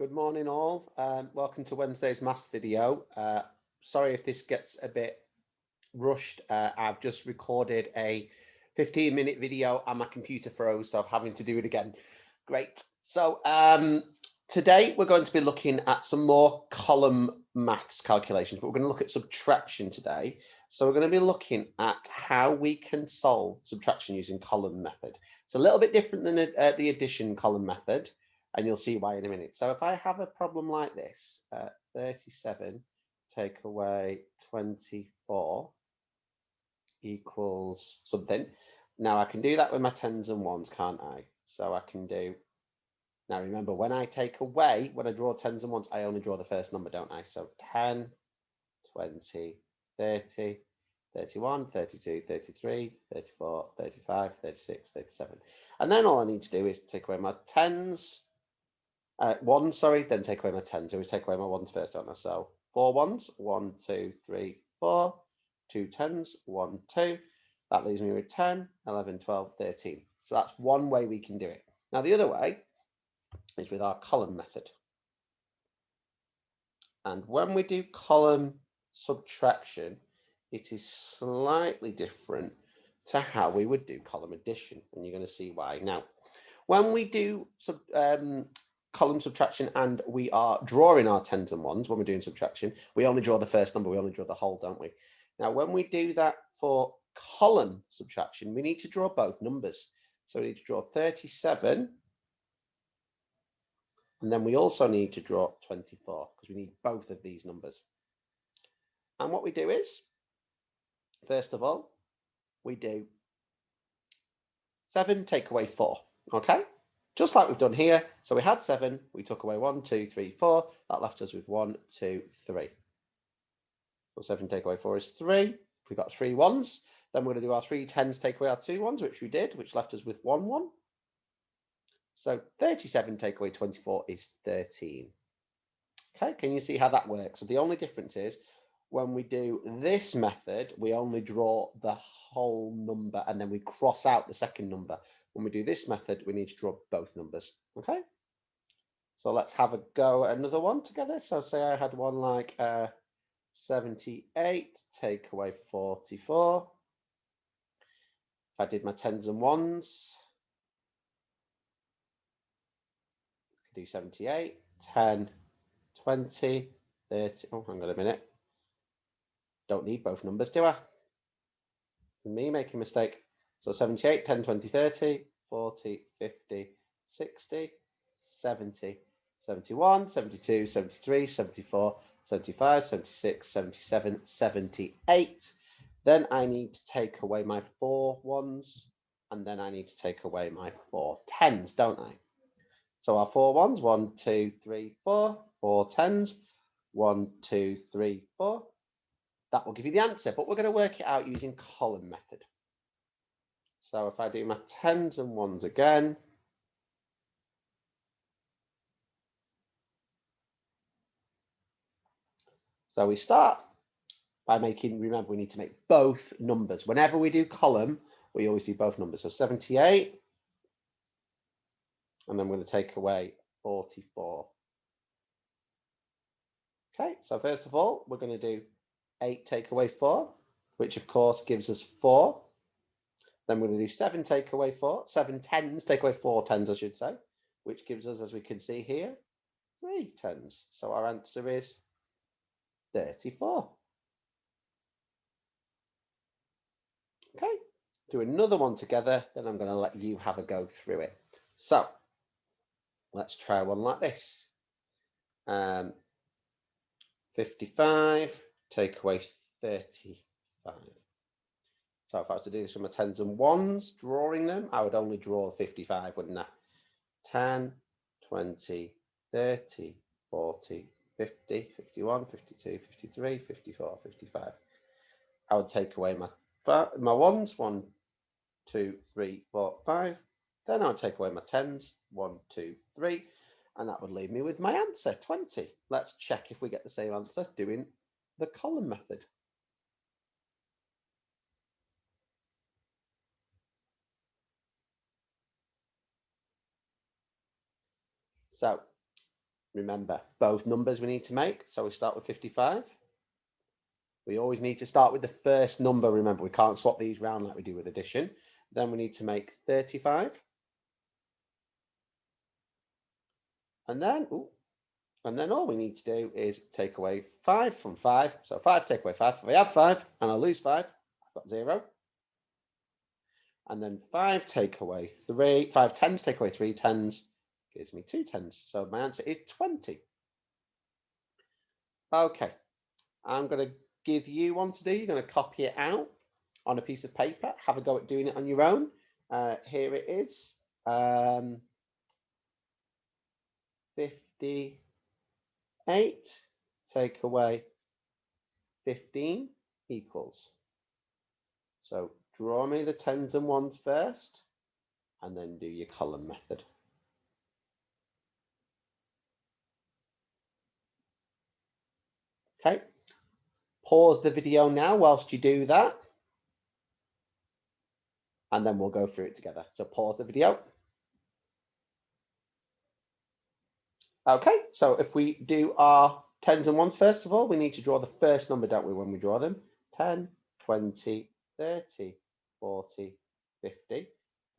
Good morning all. Welcome to Wednesday's maths video. Sorry if this gets a bit rushed. I've just recorded a 15-minute video and my computer froze, so I'm having to do it again. Great. So today we're going to be looking at some more column maths calculations, but we're going to look at subtraction today. So we're going to be looking at how we can solve subtraction using column method. It's a little bit different than the addition column method, and you'll see why in a minute. So if I have a problem like this, 37 take away 24 equals something. Now I can do that with my tens and ones, can't I? So I can do, now remember, when I take away, when I draw tens and ones, I only draw the first number, don't I? So 10, 20, 30, 31, 32, 33, 34, 35, 36, 37. And then all I need to do is take away my tens, ones, sorry, then take away my tens. I always take away my ones first, don't I? So 4 ones, 1, 2, 3, 4, 2 tens, 1, 2. That leaves me with 10, 11, 12, 13. So that's one way we can do it. Now the other way is with our column method. And when we do column subtraction, it is slightly different to how we would do column addition, and you're going to see why. Now, when we do column subtraction and we are drawing our tens and ones, when we're doing subtraction, we only draw the first number, we only draw the whole, don't we? Now, when we do that for column subtraction, we need to draw both numbers. So we need to draw 37, and then we also need to draw 24 because we need both of these numbers. And what we do is, first of all, we do 7 take away 4, okay? Just like we've done here. So we had 7, we took away 1, 2, 3, 4. That left us with 1, 2, 3. So 7 take away 4 is 3. We've got 3 ones. Then we're going to do our 3 tens take away our 2 ones, which we did, which left us with 1, 1. So 37 take away 24 is 13. Okay, can you see how that works? So the only difference is when we do this method, we only draw the whole number and then we cross out the second number. When we do this method, we need to draw both numbers. Okay, so let's have a go at another one together. So say I had one like 78 take away 44. If I did my tens and ones, I could do 78, 10, 20, 30. Oh, hang on a minute. Don't need both numbers, do I? Me making a mistake. So 78, 10, 20, 30, 40, 50, 60, 70, 71, 72, 73, 74, 75, 76, 77, 78. Then I need to take away my 4 ones, and then I need to take away my 4 tens, don't I? So our 4 ones, 1, 2, 3, 4, 4 tens, 1, 2, 3, 4. That will give you the answer, but we're going to work it out using column method. So if I do my tens and ones again, so we start by making, remember we need to make both numbers. Whenever we do column, we always do both numbers. So 78, and then we're going to take away 44. Okay, so first of all, we're going to do 8 take away 4, which of course gives us 4. Then we're going to do 7 take away 4, 7 tens, take away 4 tens, I should say, which gives us, as we can see here, 3 tens. So our answer is 34. Okay, do another one together, then I'm going to let you have a go through it. So let's try one like this. 55 take away 35. So if I was to do this with my tens and ones, drawing them, I would only draw 55, wouldn't I? 10, 20, 30, 40, 50, 51, 52, 53, 54, 55. I would take away my ones, 1, 2, 3, 4, 5. Then I would take away my tens, 1, 2, 3. And that would leave me with my answer, 20. Let's check if we get the same answer doing the column method. So remember, both numbers we need to make. So we start with 55. We always need to start with the first number. Remember, we can't swap these round like we do with addition. Then we need to make 35. And then all we need to do is take away 5 from 5. So 5 take away 5. If I have 5 and I lose 5, I've got 0. And then 5 take away 3. 5 tens take away 3 tens gives me 2 tens. So my answer is 20. Okay, I'm going to give you one to do. You're going to copy it out on a piece of paper. Have a go at doing it on your own. Here it is. 58 take away 15 equals. So draw me the tens and ones first, and then do your column method. Okay, pause the video now whilst you do that, and then we'll go through it together. So pause the video. Okay, so if we do our tens and ones first of all, we need to draw the first number, don't we, when we draw them? 10, 20, 30, 40, 50,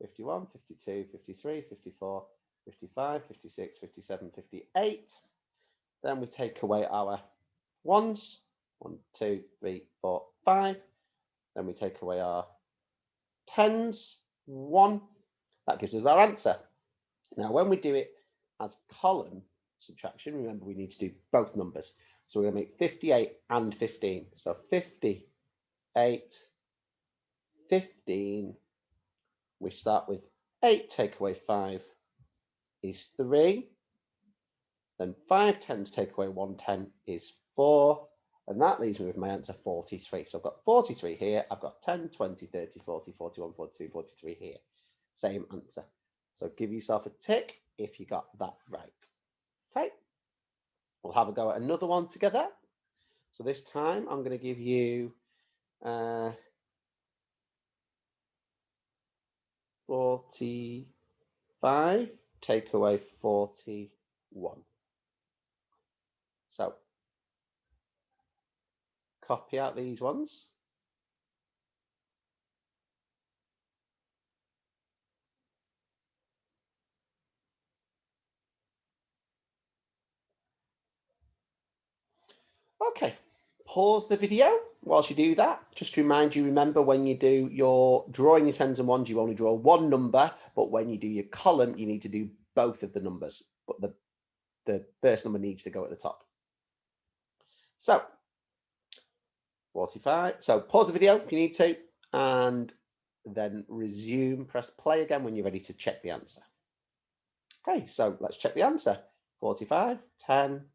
51, 52, 53, 54, 55, 56, 57, 58. Then we take away our ones, 1, 2, 3, 4, 5. Then we take away our tens, 1. That gives us our answer. Now, when we do it as column subtraction, remember we need to do both numbers. So we're going to make 58 and 15. So 58, 15. We start with 8 take away 5 is 3. Then 5 tens take away 1 10 is 4. And that leaves me with my answer 43. So I've got 43 here. I've got 10, 20, 30, 40, 41, 42, 43 here. Same answer. So give yourself a tick if you got that right. Okay. We'll have a go at another one together. So this time I'm going to give you 45 take away 41. So copy out these ones. Okay, pause the video whilst you do that. Just to remind you, remember when you do your drawing your tens and ones, you only draw one number, but when you do your column, you need to do both of the numbers, but the first number needs to go at the top. So 45. So pause the video if you need to, and then resume. Press play again when you're ready to check the answer. Okay, so let's check the answer. 45, 10,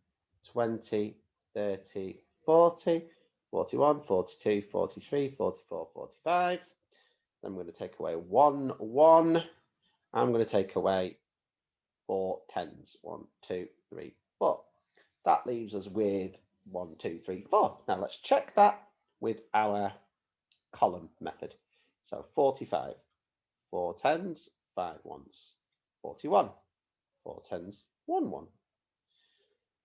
20, 30, 40, 41, 42, 43, 44, 45. Then I'm going to take away 1, 1. I'm going to take away 4 tens. 1, 2, 3, 4. That leaves us with 1, 2, 3, 4. Now let's check that with our column method. So 45, 4 tens, 5 ones. 41, 4 tens, 1 1.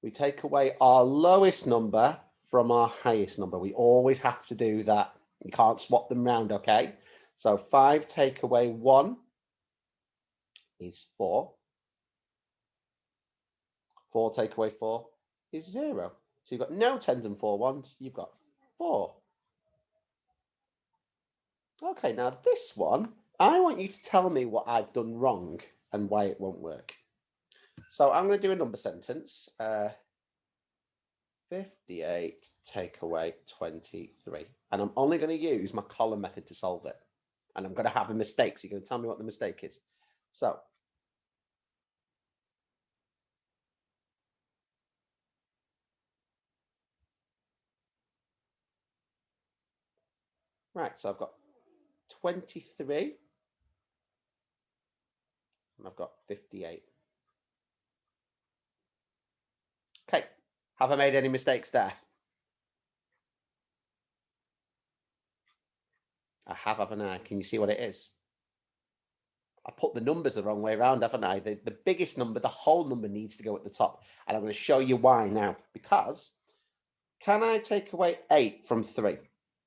We take away our lowest number from our highest number. We always have to do that. You can't swap them round, okay? So 5 take away 1 is 4. 4 take away 4 is 0. So you've got no tens and 4 ones. You've got 4. Okay, now this one, I want you to tell me what I've done wrong and why it won't work. So I'm going to do a number sentence. 58 take away 23. And I'm only going to use my column method to solve it. And I'm going to have a mistake. So you're going to tell me what the mistake is. So right, so I've got 23 and I've got 58. Okay, have I made any mistakes there? I have, haven't I? Can you see what it is? I put the numbers the wrong way around, haven't I? The biggest number, the whole number needs to go at the top. And I'm going to show you why now. Because can I take away 8 from 3?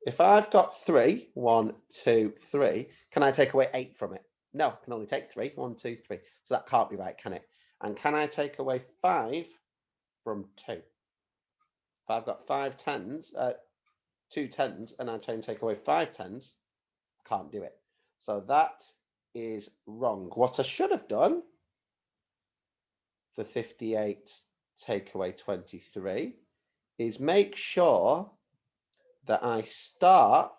If I've got 3, 1, 2, 3, can I take away 8 from it? No, I can only take 3, 1, 2, 3. So that can't be right, can it? And can I take away 5 from 2? If I've got 2 tens, and I try and take away 5 tens, I can't do it. So that is wrong. What I should have done for 58 take away 23 is make sure that I start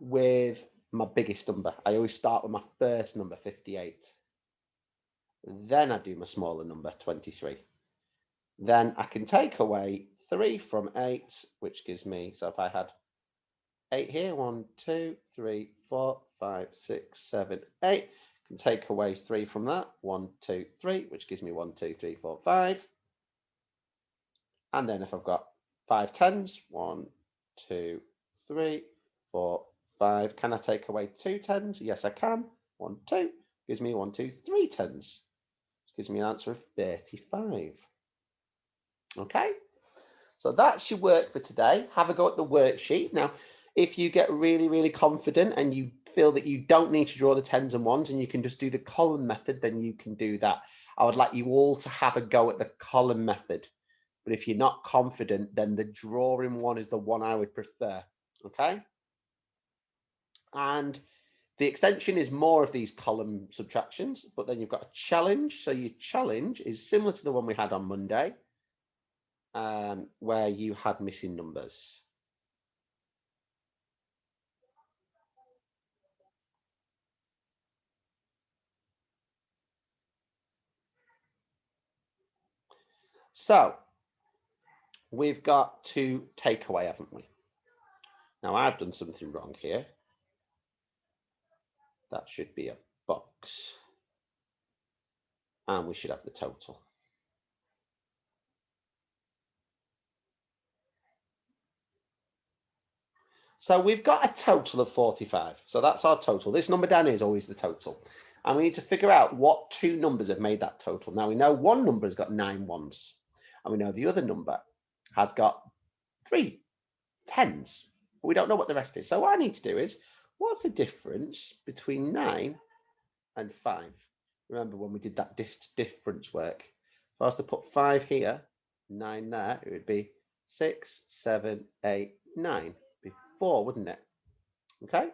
with my biggest number. I always start with my first number, 58. Then I do my smaller number, 23. Then I can take away 3 from 8, which gives me, so if I had 8 here, 1, 2, 3, 4, 5, 6, 7, 8. I can take away 3 from that, 1, 2, 3, which gives me 1, 2, 3, 4, 5. And then if I've got 5 tens, 1, 2, 3, 4, 5. Can I take away 2 tens? Yes, I can. 1, 2. Gives me 1, 2, 3 tens. Gives me an answer of 35. Okay, so that's your work for today. Have a go at the worksheet. Now, if you get really, really confident and you feel that you don't need to draw the tens and ones and you can just do the column method, then you can do that. I would like you all to have a go at the column method. But if you're not confident, then the drawing one is the one I would prefer. Okay. And the extension is more of these column subtractions, but then you've got a challenge. So your challenge is similar to the one we had on Monday, where you had missing numbers. So we've got to take away, haven't we? Now I've done something wrong here. That should be a box. And we should have the total. So we've got a total of 45. So that's our total. This number down here is always the total. And we need to figure out what 2 numbers have made that total. Now we know one number has got 9 ones. And we know the other number has got 3 tens. But we don't know what the rest is. So what I need to do is, what's the difference between 9 and 5? Remember when we did that difference work? If I was to put 5 here, 9 there, it would be 6, 7, 8, 9. 4, wouldn't it? Okay.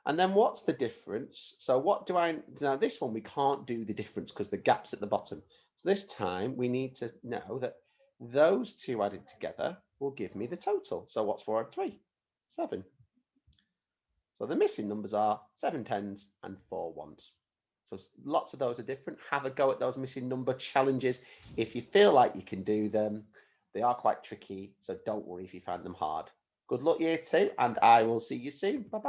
And then what's the difference? So what do I, now this one we can't do the difference because the gap's at the bottom. So this time we need to know that those 2 added together will give me the total. So what's 4 and 3? 7. So the missing numbers are 7 tens and 4 ones. So lots of those are different. Have a go at those missing number challenges if you feel like you can do them. They are quite tricky, so don't worry if you find them hard. Good luck, year 2, and I will see you soon. Bye-bye.